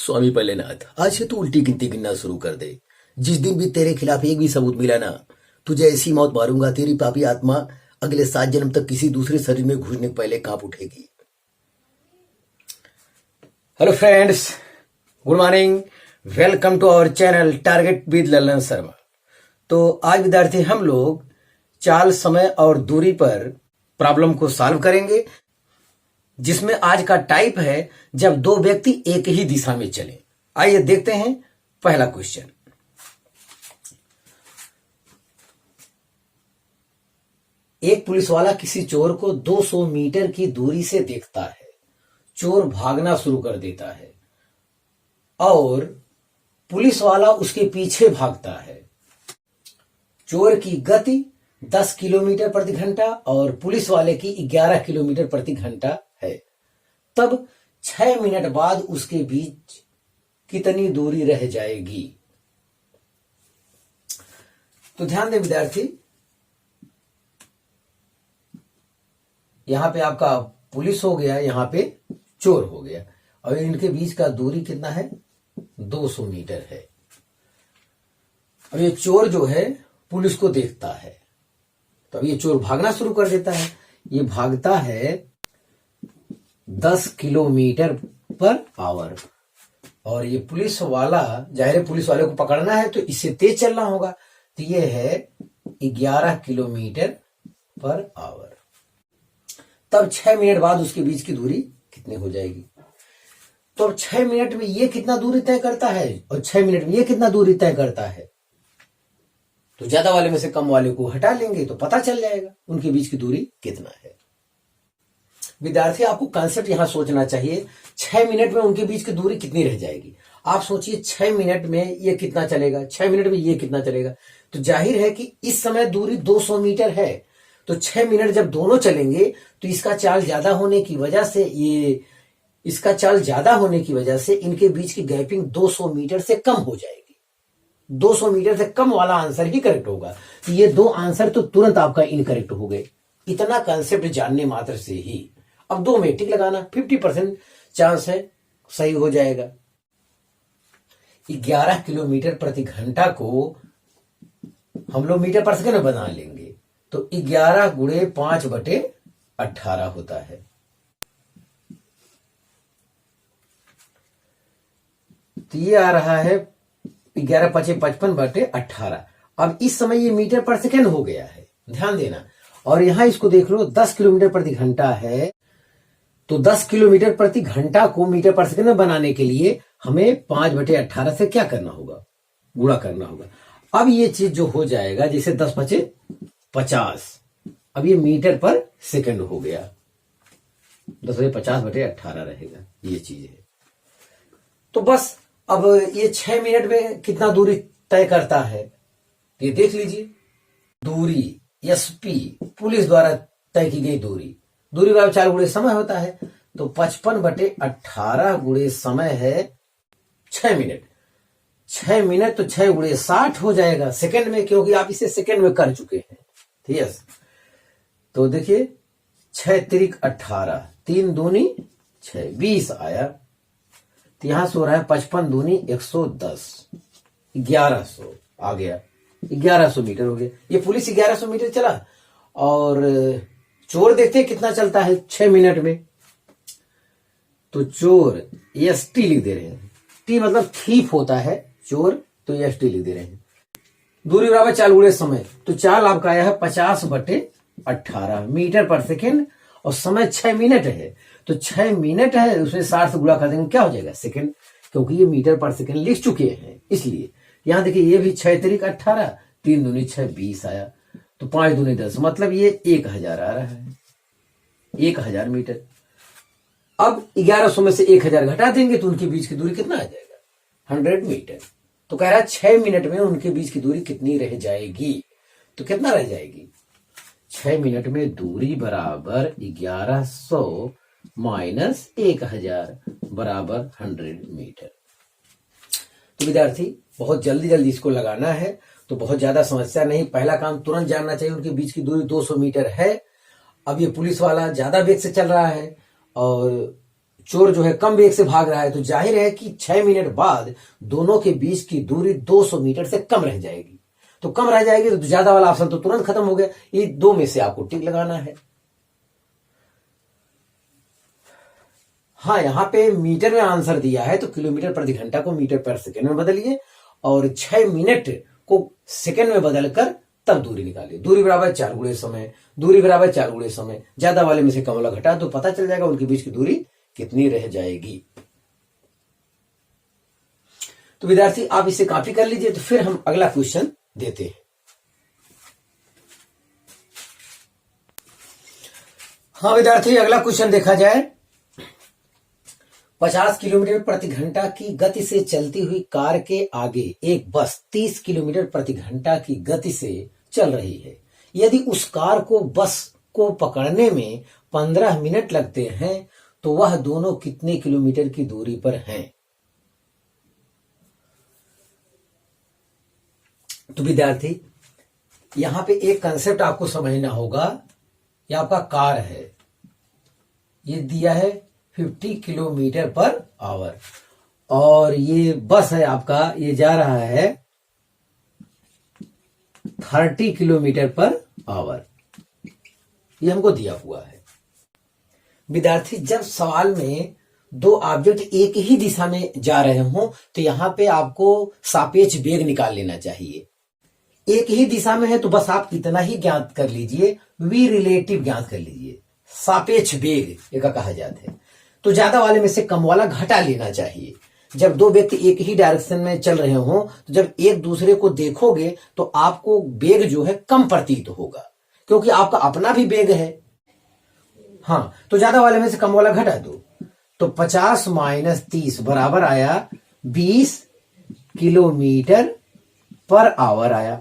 स्वामी पल्लेनाथ, आज से तू उल्टी गिनती गिनना शुरू कर दे। जिस दिन भी तेरे खिलाफ एक भी सबूत मिला ना, तुझे ऐसी मौत मारूंगा, तेरी पापी आत्मा अगले 7 जन्म तक किसी दूसरे शरीर में घुसने के पहले कांप उठेगी। Hello friends, good morning, welcome to our channel target with Lalan Sharma. तो आज विद्यार्थी हम लोग चाल, समय और दूरी पर प्रॉब्लम को सॉल्व करेंगे, जिसमें आज का टाइप है जब दो व्यक्ति एक ही दिशा में चले। आइए देखते हैं पहला क्वेश्चन। एक पुलिस वाला किसी चोर को 200 मीटर की दूरी से देखता है। चोर भागना शुरू कर देता है और पुलिस वाला उसके पीछे भागता है। चोर की गति 10 किलोमीटर प्रति घंटा और पुलिस वाले की 11 किलोमीटर प्रति घंटा है। तब 6 मिनट बाद उसके बीच कितनी दूरी रह जाएगी? तो ध्यान दें विद्यार्थी, यहां पे आपका पुलिस हो गया, यहां पे चोर हो गया और इनके बीच का दूरी कितना है? 200 मीटर है। अब ये चोर जो है पुलिस को देखता है, तो अब ये चोर भागना शुरू कर देता है। ये भागता है 10 किलोमीटर पर आवर और ये पुलिस वाला, जाहिर है पुलिस वाले को पकड़ना है तो इससे तेज चलना होगा, तो ये है 11 किलोमीटर पर आवर। तब 6 मिनट बाद उसके बीच की दूरी कितनी हो जाएगी? तो अब 6 मिनट में ये कितना दूरी तय करता है और 6 मिनट में ये कितना दूरी तय करता है, तो ज्यादा वाले में से कम वाले को हटा लेंगे तो पता चल जाएगा उनके बीच की दूरी कितना है। विद्यार्थी, आपको कांसेप्ट यहां सोचना चाहिए, 6 मिनट में उनके बीच की दूरी कितनी रह जाएगी। आप सोचिए 6 मिनट में ये कितना चलेगा, 6 मिनट में ये कितना चलेगा। तो जाहिर है कि इस समय दूरी 200 मीटर है, तो 6 मिनट जब दोनों चलेंगे तो इसका चाल ज्यादा होने की वजह से इनके बीच की गैपिंग 200 मीटर से कम हो जाएगी। 200 मीटर से कम वाला आंसर ही करेक्ट होगा। तो ये दो आंसर तो तुरंत आपका इनकरेक्ट हो गए, इतना कंसेप्ट जानने मात्र से ही। अब 2 में टिक लगाना, 50% चांस है सही हो जाएगा। 11 किलोमीटर प्रति घंटा को हम लोग मीटर पर सेकंड में बना लेंगे, तो 11 गुणे 5/18 होता है। तो ये आ रहा है 11 × 5 = 55/18। अब इस समय ये मीटर पर सेकंड हो गया है, ध्यान देना। और यहां इसको देख लो, 10 किलोमीटर प्रति घंटा है, तो 10 किलोमीटर प्रति घंटा को मीटर पर सेकंड में बनाने के लिए हमें 5/18 से क्या करना होगा? गुणा करना होगा। अब ये चीज जो हो जाएगा, जैसे 10 × 5 = 50, अब ये मीटर पर सेकंड हो गया, 10 × 50/18 रहेगा, ये चीज है। तो बस अब ये 6 मिनट में कितना दूरी तय करता है, ये देख लीजिए। दूरी एसपी पुलिस द्वारा तय की गई दूरी बराबर 4 गुणे समय होता है, तो 55/18 गुणे समय है 6 मिनट। 6 मिनट तो 6 गुणे 60 हो जाएगा सेकंड में, क्योंकि आप इसे सेकंड में कर चुके हैं। यस, तो देखिए 6 × 18, 3 दूनी 6, 20 आया। तो यहां से हो रहा है 55 दूनी 110, 1100 आ गया, 1100 मीटर हो गया। ये पुलिस 1100 मीटर चला और चोर देखते हैं कितना चलता है 6 मिनट में। तो चोर ST लिख दे रहे हैं, टी मतलब थीफ होता है चोर, तो ST लिख दे रहे हैं। दूरी बराबर 4 गुणे समय, तो चाल आपका आया है 50/18 मीटर पर सेकेंड और समय 6 मिनट है, तो 6 मिनट है उसमें 60 से गुणा कर देंगे, क्या हो जाएगा? सेकंड, क्योंकि ये मीटर पर सेकंड लिख चुके हैं इसलिए। यहां देखिए ये भी 6 × 18, 3 दूनी 6, 20 आया, तो 5 दूनी 10, मतलब ये 1000 आ रहा है, 1000 मीटर। अब 1100 में से 1000 घटा देंगे तो उनके बीच की दूरी कितना आ जाएगा? 100 मीटर। तो कह रहा है 6 मिनट में उनके बीच की दूरी कितनी रह जाएगी? तो कितना रह जाएगी? 6 मिनट में दूरी बराबर 1100 माइनस 1000 बराबर 100 मीटर। तो विद्यार्थी बहुत जल्दी इसको लगाना है, तो बहुत ज्यादा समस्या नहीं। पहला काम तुरंत जानना चाहिए उनके बीच की दूरी 200 मीटर है। अब ये पुलिस वाला ज्यादा वेग से चल रहा है और चोर जो है कम वेग से भाग रहा है, तो जाहिर है कि 6 मिनट बाद दोनों के बीच की दूरी 200 मीटर से कम रह जाएगी। तो कम रह जाएगी तो ज्यादा वाला ऑप्शन तो तुरंत खत्म हो गया। ये दो में से आपको टिक लगाना है। हाँ, यहां पे मीटर में आंसर दिया है तो किलोमीटर प्रति घंटा को मीटर पर सेकेंड में बदलिए और 6 मिनट को सेकेंड में बदलकर तब दूरी निकालिए। दूरी बराबर 4 गुणे समय, दूरी बराबर 4 गुणे समय। ज्यादा वाले में से कम वाला घटा तो पता चल जाएगा उनके बीच की दूरी कितनी रह जाएगी। तो विद्यार्थी आप इसे कॉपी कर लीजिए। तो फिर हम अगला क्वेश्चन देते हैं। हाँ विद्यार्थी, अगला क्वेश्चन देखा जाए। 50 किलोमीटर प्रति घंटा की गति से चलती हुई कार के आगे एक बस 30 किलोमीटर प्रति घंटा की गति से चल रही है। यदि उस कार को बस को पकड़ने में 15 मिनट लगते हैं तो वह दोनों कितने किलोमीटर की दूरी पर हैं? तो विद्यार्थी यहां पे एक कंसेप्ट आपको समझना होगा। यह आपका कार है, ये दिया है 50 किलोमीटर पर आवर और ये बस है आपका, ये जा रहा है 30 किलोमीटर पर आवर। ये हमको दिया हुआ है। विद्यार्थी जब सवाल में दो ऑब्जेक्ट एक ही दिशा में जा रहे हों तो यहां पे आपको सापेक्ष वेग निकाल लेना चाहिए। एक ही दिशा में है तो बस आप इतना ही ज्ञात कर लीजिए, वी रिलेटिव ज्ञात कर लीजिए। सापेक्ष वेग एक कहा जाता है। तो ज्यादा वाले में से कम वाला घटा लेना चाहिए। जब दो व्यक्ति एक ही डायरेक्शन में चल रहे हों तो जब एक दूसरे को देखोगे तो आपको वेग जो है कम प्रतीत होगा, क्योंकि आपका अपना भी वेग है। हाँ, तो ज्यादा वाले में से कम वाला घटा दो। तो 50 माइनस 30 बराबर आया 20 किलोमीटर पर आवर आया।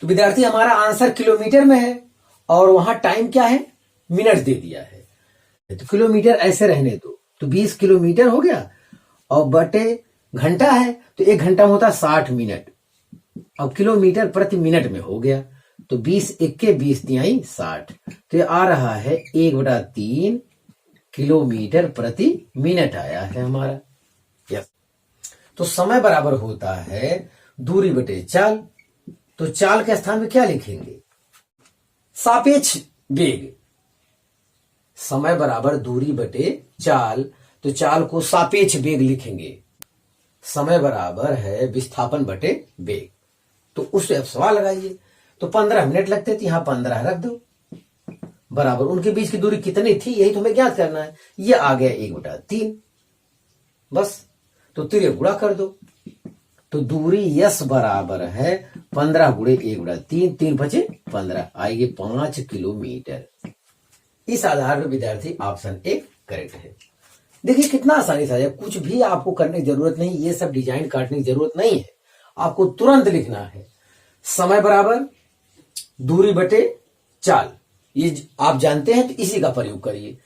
तो विद्यार्थी हमारा आंसर किलोमीटर में है और वहां टाइम क्या है, मिनट दे दिया है। तो किलोमीटर ऐसे रहने दो। तो 20 किलोमीटर हो गया और बटे घंटा है तो 1 घंटा में होता 60 मिनट। अब किलोमीटर प्रति मिनट में हो गया तो 20 इक्के 20 तिहाई 60। तो ये आ रहा है 1/3 किलोमीटर प्रति मिनट आया है हमारा। यस। तो समय बराबर होता है दूरी बटे चाल। तो चाल के स्थान में क्या लिखेंगे, सापेक्ष वेग। समय बराबर दूरी बटे चाल, तो चाल को सापेक्ष वेग लिखेंगे। समय बराबर है विस्थापन बटे वेग। तो उससे सवाल लगाइए। तो 15 मिनट लगते थे, यहां 15 रख दो बराबर उनके बीच की दूरी कितनी थी यही तो हमें ज्ञात करना है। ये आ गया 1/3 बस। तो तिरे गुणा कर दो। तो दूरी यस बराबर है 15 गुणे 1/3, 3 बचे 15, आएगी 5 किलोमीटर। इस आधार पर विद्यार्थी ऑप्शन ए करेक्ट है। देखिए कितना आसानी से, कुछ भी आपको करने की जरूरत नहीं, ये सब डिजाइन काटने की जरूरत नहीं है, आपको तुरंत लिखना है। समय बराबर दूरी बटे चाल, ये आप जानते हैं तो इसी का प्रयोग करिए।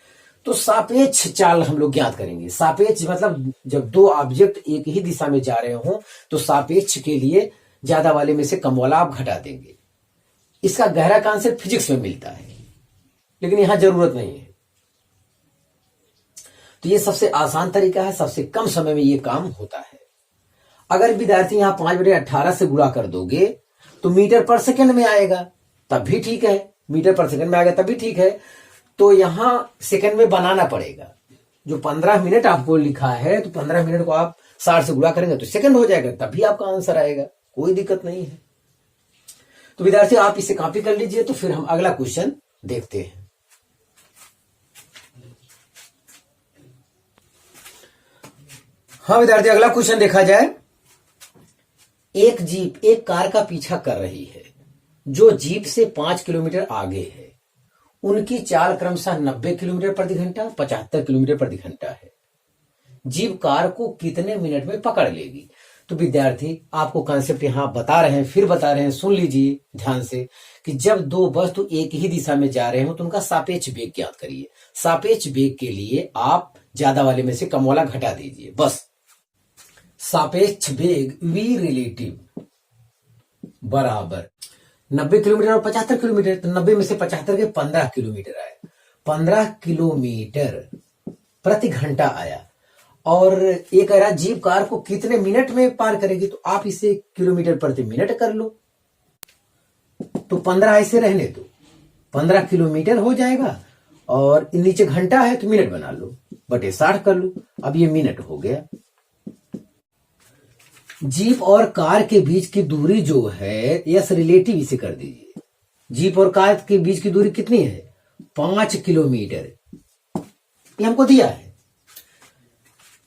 तो सापेक्ष चाल हम लोग ज्ञात करेंगे। सापेक्ष मतलब जब दो ऑब्जेक्ट एक ही दिशा में जा रहे हों तो सापेक्ष के लिए ज्यादा वाले में से कम वाला आप घटा देंगे। इसका गहरा कॉन्सेप्ट फिजिक्स में मिलता है लेकिन यहां जरूरत नहीं है। तो ये सबसे आसान तरीका है, सबसे कम समय में ये काम होता है। अगर विद्यार्थी यहां 5/18 से गुणा कर दोगे तो मीटर पर सेकंड में आएगा, तब भी ठीक है। मीटर पर सेकंड में आएगा तब भी ठीक है। तो यहां सेकंड में बनाना पड़ेगा। जो 15 मिनट आपको लिखा है तो 15 मिनट को आप 60 से गुणा करेंगे तो सेकंड हो जाएगा, तब भी आपका आंसर आएगा, कोई दिक्कत नहीं है। तो विद्यार्थी आप इसे कॉपी कर लीजिए। तो फिर हम अगला क्वेश्चन देखते हैं। हाँ विद्यार्थी, अगला क्वेश्चन देखा जाए। एक जीप एक कार का पीछा कर रही है जो जीप से 5 किलोमीटर आगे है। उनकी चाल क्रमशः 90 किलोमीटर प्रति घंटा, 75 किलोमीटर प्रति घंटा है। जीप कार को कितने मिनट में पकड़ लेगी? तो विद्यार्थी आपको कॉन्सेप्ट यहां बता रहे हैं, फिर बता रहे हैं, सुन लीजिए ध्यान से कि जब दो वस्तु एक ही दिशा में जा रहे हो तो उनका सापेक्ष वेग ज्ञात करिए। सापेक्ष वेग के लिए आप ज्यादा वाले में से कम वाला घटा दीजिए बस। सापेक्ष वेग वी रिलेटिव बराबर 90 किलोमीटर और 75 किलोमीटर। तो 90 में से 75 के 15 किलोमीटर आए। 15 किलोमीटर प्रति घंटा आया। और ये कह रहा जीप कार को कितने मिनट में पार करेगी, तो आप इसे किलोमीटर प्रति मिनट कर लो। तो 15 ऐसे रहने दो, 15 किलोमीटर हो जाएगा। और नीचे घंटा है तो मिनट बना लो, बटे 60 कर लो। अब ये मिनट हो गया। जीप और कार के बीच की दूरी जो है यस रिलेटिव इसे कर दीजिए। जीप और कार के बीच की दूरी कितनी है, 5 किलोमीटर, ये हमको दिया है।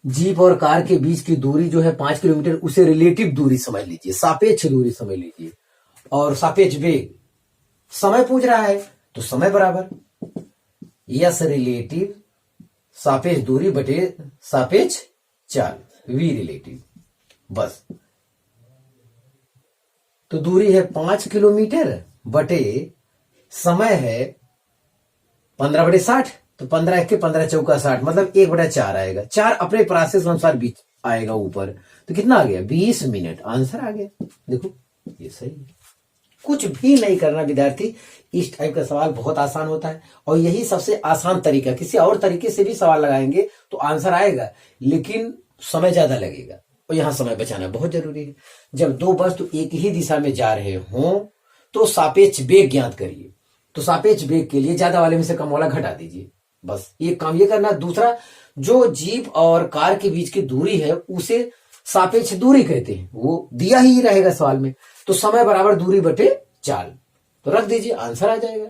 जीप और कार के बीच की दूरी जो है 5 किलोमीटर, उसे रिलेटिव दूरी समझ लीजिए, सापेक्ष दूरी समझ लीजिए। और सापेक्ष वेग, समय पूछ रहा है तो समय बराबर यस रिलेटिव सापेक्ष दूरी बटे सापेक्ष चाल, वी रिलेटिव, बस। तो दूरी है 5 किलोमीटर बटे समय है 15/60, तो 15 के 15 चौका 60, मतलब 1/4 आएगा। 4 अपने प्रोसेस अनुसार बीच आएगा ऊपर, तो कितना आ गया, 20 मिनट। आंसर आ गया। देखो ये सही है। कुछ भी नहीं करना विद्यार्थी, इस टाइप का सवाल बहुत आसान होता है और यही सबसे आसान तरीका। किसी और तरीके से भी सवाल लगाएंगे तो आंसर आएगा, लेकिन समय ज्यादा लगेगा और यहां समय बचाना बहुत जरूरी है। जब दो वस्तु एक ही दिशा में जा रहे हों तो सापेक्ष वेग ज्ञात करिए। तो सापेक्ष वेग के लिए ज्यादा वाले में से कम वाला घटा दीजिए, बस एक काम ये करना। दूसरा, जो जीप और कार के बीच की दूरी है उसे सापेक्ष दूरी कहते हैं, वो दिया ही रहेगा सवाल में। तो समय बराबर दूरी बटे चाल, तो रख दीजिए, आंसर आ जाएगा।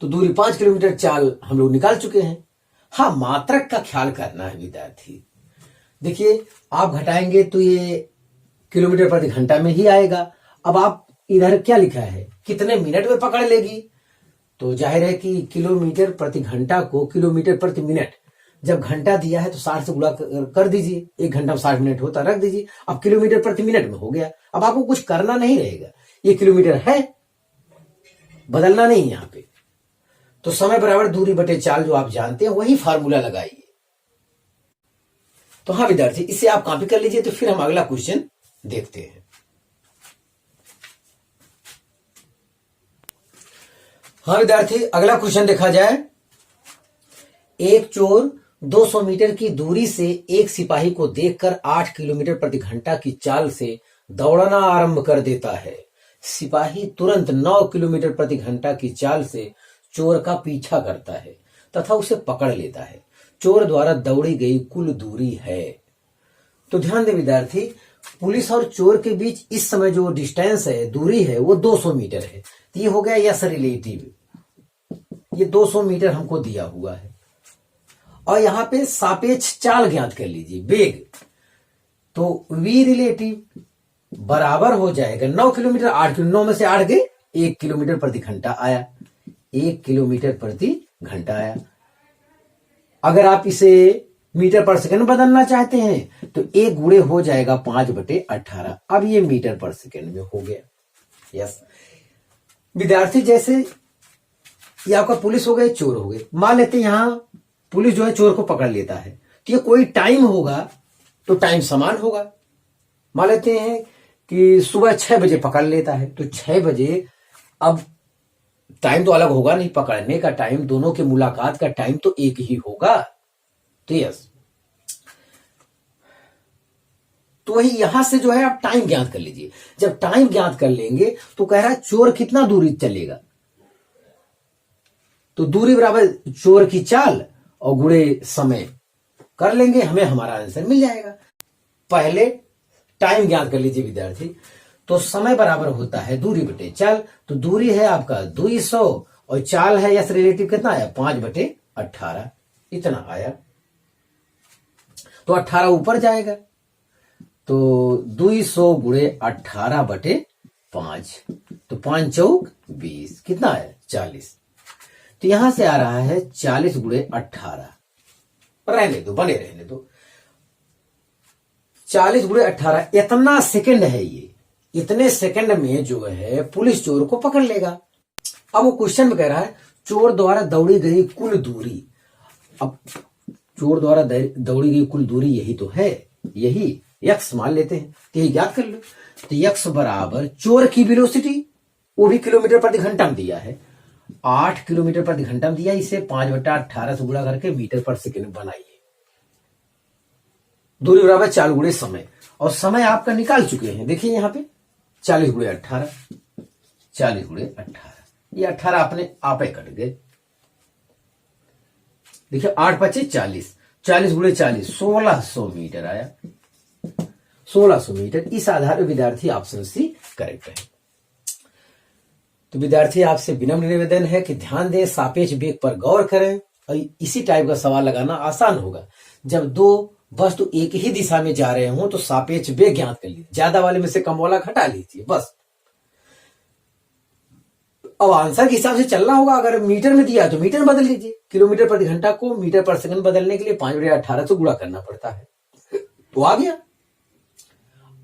तो दूरी 5 किलोमीटर चाल हम लोग निकाल चुके हैं। हाँ, मात्रक का ख्याल करना है विद्यार्थी। देखिए, आप घटाएंगे तो ये किलोमीटर प्रति घंटा में ही आएगा। अब आप इधर क्या लिखा है, कितने मिनट में पकड़ लेगी, तो जाहिर है कि किलोमीटर प्रति घंटा को किलोमीटर प्रति मिनट, जब घंटा दिया है तो 60 से गुणा कर दीजिए, 1 घंटा में 60 मिनट होता, रख दीजिए। अब किलोमीटर प्रति मिनट में हो गया। अब आपको कुछ करना नहीं रहेगा, ये किलोमीटर है, बदलना नहीं यहां पे। तो समय बराबर दूरी बटे चाल, जो आप जानते हैं वही फार्मूला लगाइए। तो हाँ विद्यार्थी, इसे आप कॉपी कर लीजिए। तो फिर हम अगला क्वेश्चन देखते हैं। हाँ विद्यार्थी, अगला क्वेश्चन देखा जाए। एक चोर 200 मीटर की दूरी से एक सिपाही को देखकर 8 किलोमीटर प्रति घंटा की चाल से दौड़ना आरंभ कर देता है। सिपाही तुरंत 9 किलोमीटर प्रति घंटा की चाल से चोर का पीछा करता है तथा उसे पकड़ लेता है। चोर द्वारा दौड़ी गई कुल दूरी है। तो ध्यान दें विद्यार्थी, पुलिस और चोर के बीच इस समय जो डिस्टेंस है, दूरी है, वो 200 मीटर है। तो ये हो गया यस रिलेटिव, ये 200 मीटर हमको दिया हुआ है। और यहां पे सापेक्ष चाल ज्ञात कर लीजिए, वेग। तो वी रिलेटिव बराबर हो जाएगा 9 किलोमीटर 8 किलोमीटर, 9 में से 8 गए, 1 किलोमीटर प्रति घंटा आया, 1 किलोमीटर प्रति घंटा आया। अगर आप इसे मीटर पर सेकंड बदलना चाहते हैं तो 1 गुणे हो जाएगा 5/18। अब ये मीटर पर सेकंड में हो गया। यस विद्यार्थी, जैसे ये आपका पुलिस हो गए, चोर हो गए। मान लेते हैं यहां पुलिस जो है चोर को पकड़ लेता है, तो ये कोई टाइम होगा तो टाइम समान होगा। मान लेते हैं कि सुबह 6 बजे पकड़ लेता है, तो 6 बजे, अब टाइम तो अलग होगा नहीं, पकड़ने का टाइम, दोनों के मुलाकात का टाइम तो एक ही होगा। तो यस, तो वही यहां से जो है आप टाइम ज्ञात कर लीजिए। जब टाइम ज्ञात कर लेंगे तो कह रहा है चोर कितना दूरी चलेगा, तो दूरी बराबर चोर की चाल और गुणे समय कर लेंगे, हमें हमारा आंसर मिल जाएगा। पहले टाइम ज्ञात कर लीजिए विद्यार्थी। तो समय बराबर होता है दूरी बटे चाल। तो दूरी है आपका 200 और चाल है यस रिलेटिव कितना आया, 5/18, इतना आया। तो 18 ऊपर जाएगा, तो 200 गुणे 18/5, तो 5 चौक 20, कितना आया, 40। तो यहां से आ रहा है 40 गुणे 18, रहने दो, बने रहने दो। 40 गुणे 18, इतना सेकंड है ये, इतने सेकंड में जो है पुलिस चोर को पकड़ लेगा। अब वो क्वेश्चन में कह रहा है चोर द्वारा दौड़ी गई कुल दूरी। अब चोर द्वारा दौड़ी गई कुल दूरी यही तो है, यही यक्स मान लेते हैं, तो यही ज्ञात कर लो। तो यक्स बराबर चोर की वेलोसिटी, वो भी किलोमीटर प्रति घंटा में दिया है, 8 किलोमीटर प्रति घंटा में दिया, इसे 5/18 से गुणा करके मीटर पर सेकंड बनाइए। दूरी बराबर 4 गुणे समय, और समय आपका निकाल चुके हैं, देखिए यहां पे 40 गुणे 18, 40 गुणे 18, ये 18 अपने आपे कट गए। देखिए 8 × 5 = 40, 40 गुणे 40 1600 मीटर आया, 1600 मीटर। इस आधार पर विद्यार्थी ऑप्शन सी करेक्ट है। तो विद्यार्थी आपसे विनम्र निवेदन है कि ध्यान दें, सापेक्ष वेग पर गौर करें, और इसी टाइप का सवाल लगाना आसान होगा। जब दो वस्तु एक ही दिशा में जा रहे हों तो सापेक्ष वेग ज्ञात कर लीजिए, ज्यादा वाले में से कम वाला घटा लीजिए बस। अब आंसर के हिसाब से चलना होगा। अगर मीटर में दिया तो मीटर बदल लीजिए, किलोमीटर प्रति घंटा को मीटर पर सेकंड बदलने के लिए 5/18 से गुणा करना पड़ता है, तो आ गया।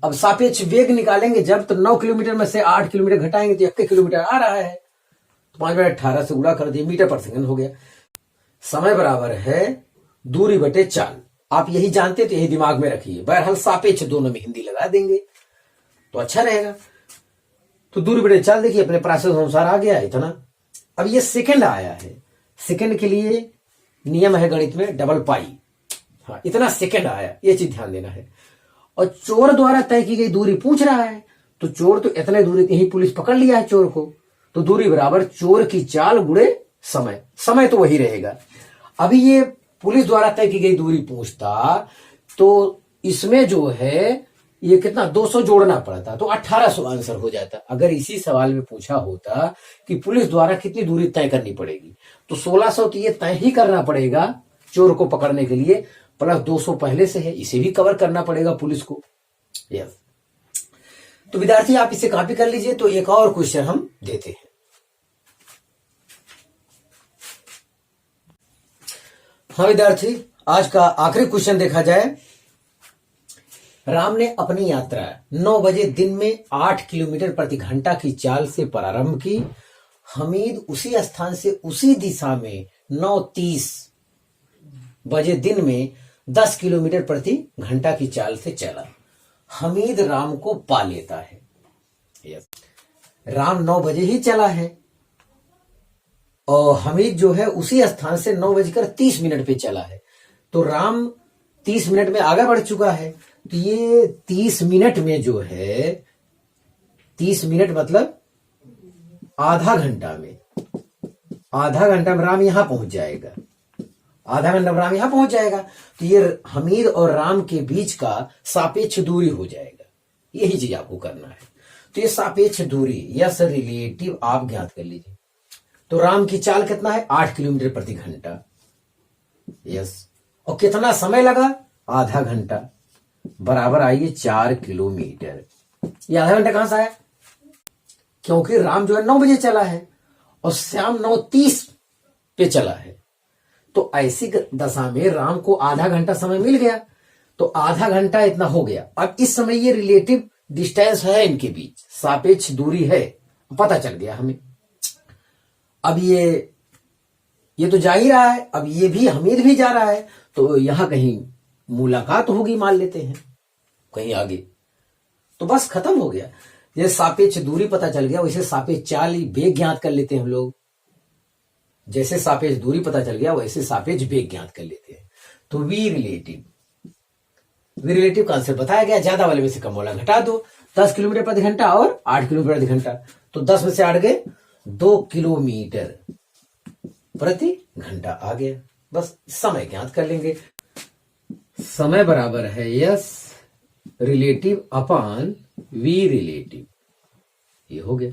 अब सापेक्ष वेग निकालेंगे जब, तो 9 किलोमीटर में से 8 किलोमीटर घटाएंगे तो 1 किलोमीटर आ रहा है, तो 5/18 से गुणा कर दिए, मीटर पर सेकंड हो गया। समय बराबर है दूरी बटे चाल। आप यही जानते तो यही दिमाग में रखिए, बहरहाल सापेक्ष दोनों में हिंदी लगा देंगे तो अच्छा रहेगा। तो दूरी बटे चाल देखिए अपने प्रोसेस अनुसार आ गया इतना। अब ये सेकंड आया है, सेकंड के लिए नियम है गणित में डबल पाई, हाँ इतना सेकंड आया, ये चीज ध्यान देना है। और चोर द्वारा तय की गई दूरी पूछ रहा है, तो चोर तो इतने दूरी यही पुलिस पकड़ लिया है चोर को, तो दूरी बराबर चोर की चाल गुणे समय, समय तो वही रहेगा। अभी ये पुलिस द्वारा तय की गई दूरी पूछता तो इसमें जो है ये कितना 200 जोड़ना पड़ता, तो 1800 आंसर हो जाता। अगर इसी सवाल में पूछा होता कि पुलिस द्वारा कितनी दूरी तय करनी पड़ेगी, तो 1600 तो ये तय ही करना पड़ेगा चोर को पकड़ने के लिए, प्लस 200 पहले से है, इसे भी कवर करना पड़ेगा पुलिस को। यस, तो विद्यार्थी आप इसे कॉपी कर लीजिए। तो एक और क्वेश्चन हम देते हैं। हाँ विद्यार्थी, आज का आखिरी क्वेश्चन देखा जाए। राम ने अपनी यात्रा 9 बजे दिन में 8 किलोमीटर प्रति घंटा की चाल से प्रारंभ की। हमीद उसी स्थान से उसी दिशा में 9:30 बजे दिन में 10 किलोमीटर प्रति घंटा की चाल से चला। हमीद राम को पा लेता है। यस, राम 9 बजे ही चला है और हमीद जो है उसी स्थान से 9:30 पे चला है, तो राम 30 मिनट में आगे बढ़ चुका है। तो ये 30 मिनट में जो है, 30 मिनट मतलब आधा घंटा में, आधा घंटा में राम यहां पहुंच जाएगा, आधा घंटा में राम यहां पहुंच जाएगा। तो ये हमीद और राम के बीच का सापेक्ष दूरी हो जाएगा, यही चीज आपको करना है। तो ये सापेक्ष दूरी या सर रिलेटिव आप ज्ञात कर लीजिए। तो राम की चाल कितना है 8 किलोमीटर प्रति घंटा। यस, और कितना समय लगा आधा घंटा, बराबर आइए 4 किलोमीटर। ये आधा घंटा कहां से आया, क्योंकि राम जो है 9 बजे चला है और श्याम 9:30 पे चला है, तो ऐसी दशा में राम को आधा घंटा समय मिल गया, तो आधा घंटा इतना हो गया। अब इस समय ये रिलेटिव डिस्टेंस है इनके बीच, सापेक्ष दूरी है, पता चल गया हमें। अब ये तो जा ही रहा है, अब ये भी हमीद भी जा रहा है, तो यहां कहीं मुलाकात होगी मान लेते हैं कहीं आगे, तो बस खत्म हो गया। जैसे सापेक्ष दूरी पता चल गया, वैसे सापेक्ष चाल वेग ज्ञात कर लेते हैं हम लोग। जैसे सापेक्ष दूरी पता चल गया वैसे सापेक्ष वेग ज्ञात कर लेते हैं। तो वी रिलेटिव का आंसर बताया गया, ज्यादा वाले में से कम वाला घटा दो, 10 किलोमीटर प्रति घंटा और 8 किलोमीटर प्रति घंटा, तो 10 में से 8 गए 2 किलोमीटर प्रति घंटा आ गया। बस समय ज्ञात कर लेंगे। समय बराबर है yes relative upon V relative, ये हो गया।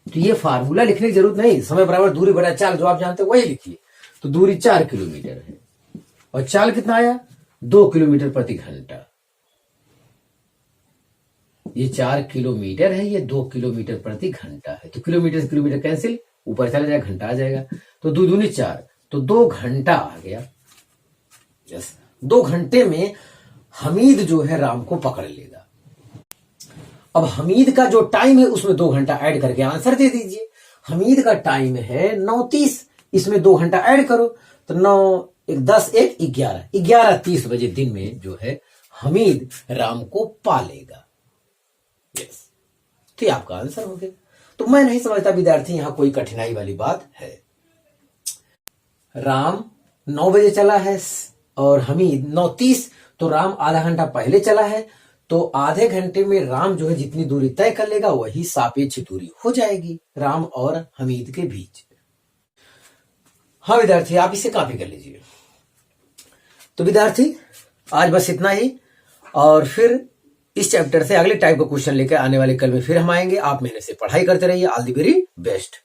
तो ये फार्मूला लिखने की जरूरत नहीं, समय बराबर दूरी बटा चाल, जो आप जानते हैं वही लिखिए। तो दूरी 4 किलोमीटर है और चाल कितना आया 2 किलोमीटर प्रति घंटा। ये 4 किलोमीटर है, ये 2 किलोमीटर प्रति घंटा है, तो किलोमीटर से किलोमीटर कैंसिल, ऊपर चला जाएगा, घंटा आ जाएगा, तो 2 दूनी 4, तो 2 घंटा आ गया। यस, 2 घंटे में हमीद जो है राम को पकड़ लेगा। अब हमीद का जो टाइम है उसमें 2 घंटा ऐड करके आंसर दे दीजिए। हमीद का टाइम है 9:30, इसमें 2 घंटा ऐड करो, तो 9 1 10 1 11 11:30 बजे दिन में जो है हमीद राम को पा लेगा। यस, तो आपका आंसर हो गया। तो मैं नहीं समझता विद्यार्थी यहां कोई कठिनाई वाली बात है। राम 9 बजे चला है और हमीद 9:30, तो राम आधा घंटा पहले चला है, तो आधे घंटे में राम जो है जितनी दूरी तय कर लेगा वही सापेक्ष दूरी हो जाएगी राम और हमीद के बीच। हाँ विद्यार्थी, आप इसे कॉपी कर लीजिए। तो विद्यार्थी आज बस इतना ही, और फिर इस चैप्टर से अगले टाइप का क्वेश्चन लेकर आने वाले कल में फिर हम आएंगे। आप मेहनत से पढ़ाई करते रहिए। All the very best.